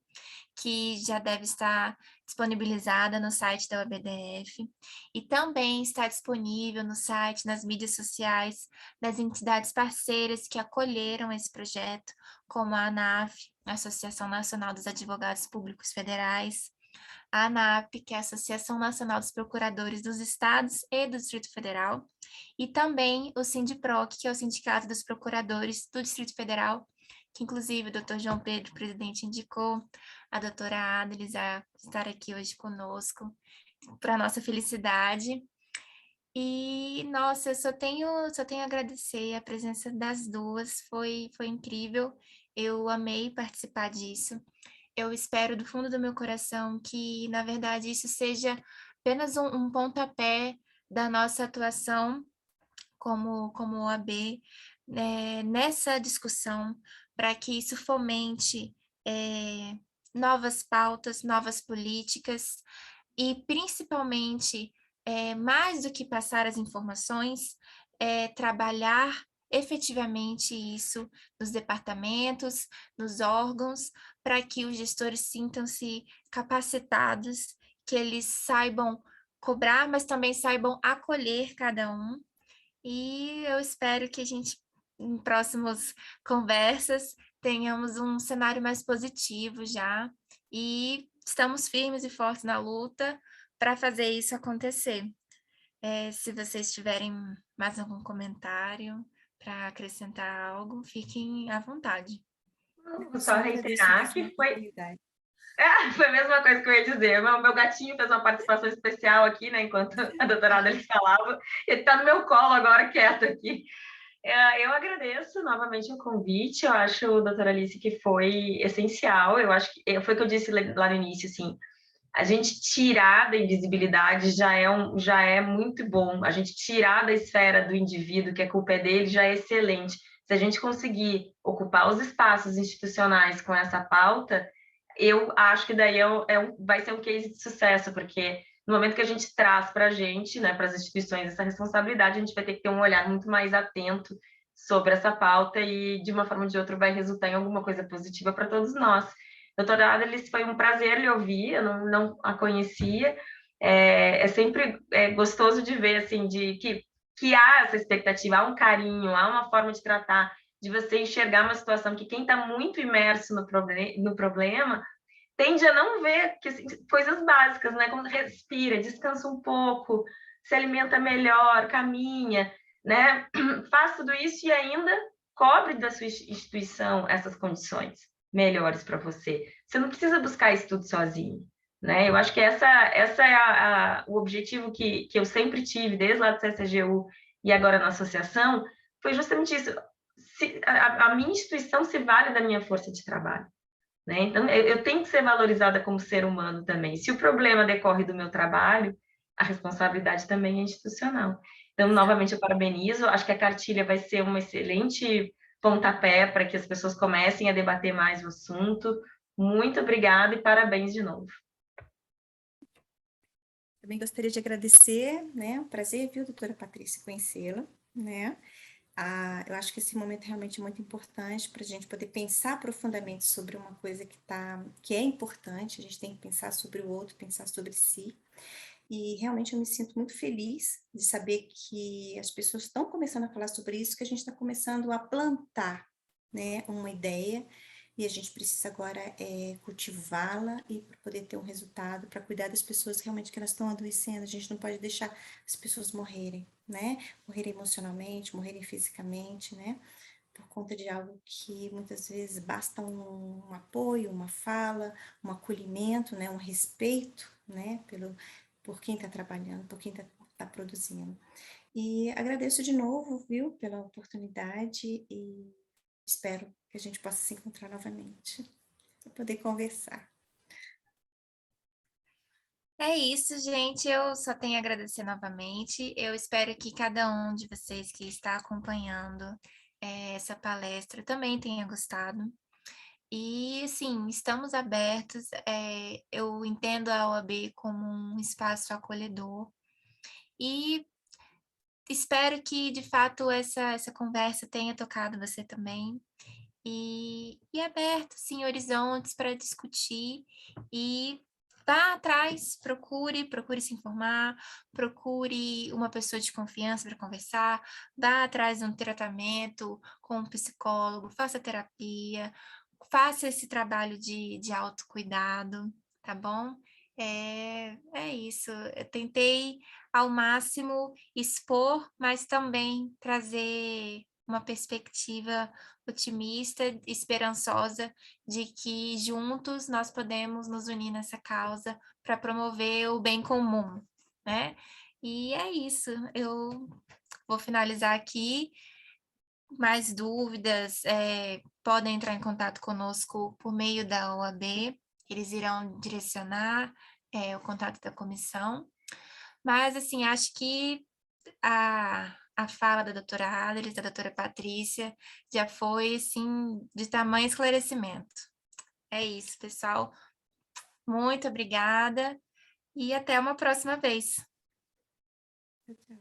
que já deve estar disponibilizada no site da OBDF, e também está disponível no site, nas mídias sociais das entidades parceiras que acolheram esse projeto, como a ANAF, a Associação Nacional dos Advogados Públicos Federais, a ANAP, que é a Associação Nacional dos Procuradores dos Estados e do Distrito Federal, e também o Sindiproc, que é o Sindicato dos Procuradores do Distrito Federal, que inclusive o doutor João Pedro, presidente, indicou a doutora Adlis a estar aqui hoje conosco, para nossa felicidade. E, nossa, eu só tenho a agradecer a presença das duas, foi incrível, eu amei participar disso. Eu espero do fundo do meu coração que, na verdade, isso seja apenas um pontapé da nossa atuação como OAB, nessa discussão, para que isso fomente novas pautas, novas políticas e, principalmente, mais do que passar as informações, trabalhar efetivamente isso nos departamentos, nos órgãos, para que os gestores sintam-se capacitados, que eles saibam cobrar, mas também saibam acolher cada um. E eu espero que a gente, em próximas conversas, tenhamos um cenário mais positivo já. E estamos firmes e fortes na luta para fazer isso acontecer. Se vocês tiverem mais algum comentário para acrescentar algo, fiquem à vontade. Vou Eu só só agradeço reiterar mesmo a que foi oportunidade. foi a mesma coisa que eu ia dizer. Meu gatinho fez uma participação especial aqui, né, enquanto a doutora Adeli falava. Ele está no meu colo agora, quieto aqui. Eu agradeço novamente o convite. Eu acho, doutora Alice, que foi essencial. Eu acho que foi o que eu disse lá no início, assim, a gente tirar da invisibilidade já é muito bom. A gente tirar da esfera do indivíduo, que a culpa é dele, já é excelente. Se a gente conseguir ocupar os espaços institucionais com essa pauta, eu acho que daí vai ser um case de sucesso, porque no momento que a gente traz para a gente, né, para as instituições, essa responsabilidade, a gente vai ter que ter um olhar muito mais atento sobre essa pauta e, de uma forma ou de outra, vai resultar em alguma coisa positiva para todos nós. Doutora Adelice, foi um prazer lhe ouvir, eu não a conhecia. É sempre gostoso de ver assim, que há essa expectativa, há um carinho, há uma forma de tratar, de você enxergar uma situação que quem está muito imerso no problema tende a não ver que, assim, coisas básicas, né? Como respira, descansa um pouco, se alimenta melhor, caminha, né? Faz tudo isso e ainda cobre da sua instituição essas condições melhores para você. Você não precisa buscar isso tudo sozinho, né? Eu acho que essa é o objetivo que eu sempre tive, desde lá do CCGU e agora na associação, foi justamente isso. A minha instituição se vale da minha força de trabalho. Né? Então, eu tenho que ser valorizada como ser humano também. Se o problema decorre do meu trabalho, a responsabilidade também é institucional. Então, novamente, eu parabenizo. Acho que a cartilha vai ser um excelente pontapé para que as pessoas comecem a debater mais o assunto. Muito obrigada e parabéns de novo. Também gostaria de agradecer, né? Um prazer, viu, doutora Patrícia, conhecê-la, né? Eu acho que esse momento é realmente muito importante para a gente poder pensar profundamente sobre uma coisa que é importante, a gente tem que pensar sobre o outro, pensar sobre si. E realmente eu me sinto muito feliz de saber que as pessoas estão começando a falar sobre isso, que a gente está começando a plantar, né, uma ideia, e a gente precisa agora cultivá-la e para poder ter um resultado, para cuidar das pessoas realmente que elas estão adoecendo. A gente não pode deixar as pessoas morrerem, né? Morrerem emocionalmente, morrerem fisicamente, né? Por conta de algo que muitas vezes basta um apoio, uma fala, um acolhimento, né? Um respeito, né? Por quem está trabalhando, por quem está produzindo. E agradeço de novo, viu, pela oportunidade e espero que a gente possa se encontrar novamente para poder conversar. É isso, gente. Eu só tenho a agradecer novamente. Eu espero que cada um de vocês que está acompanhando essa palestra também tenha gostado. E, sim, estamos abertos. Eu entendo a OAB como um espaço acolhedor. E espero que, de fato, essa conversa tenha tocado você também. E aberto, sim, horizontes para discutir e vá atrás, procure se informar, procure uma pessoa de confiança para conversar, vá atrás de um tratamento com um psicólogo, faça terapia, faça esse trabalho de autocuidado, tá bom? É isso. Eu tentei ao máximo expor, mas também trazer uma perspectiva otimista, esperançosa de que juntos nós podemos nos unir nessa causa para promover o bem comum, né? E é isso. Eu vou finalizar aqui. Mais dúvidas, podem entrar em contato conosco por meio da OAB, eles irão direcionar o contato da comissão. Mas, assim, acho que a fala da doutora Adris, da doutora Patrícia, já foi, assim, de tamanho esclarecimento. É isso, pessoal. Muito obrigada e até uma próxima vez. Tchau.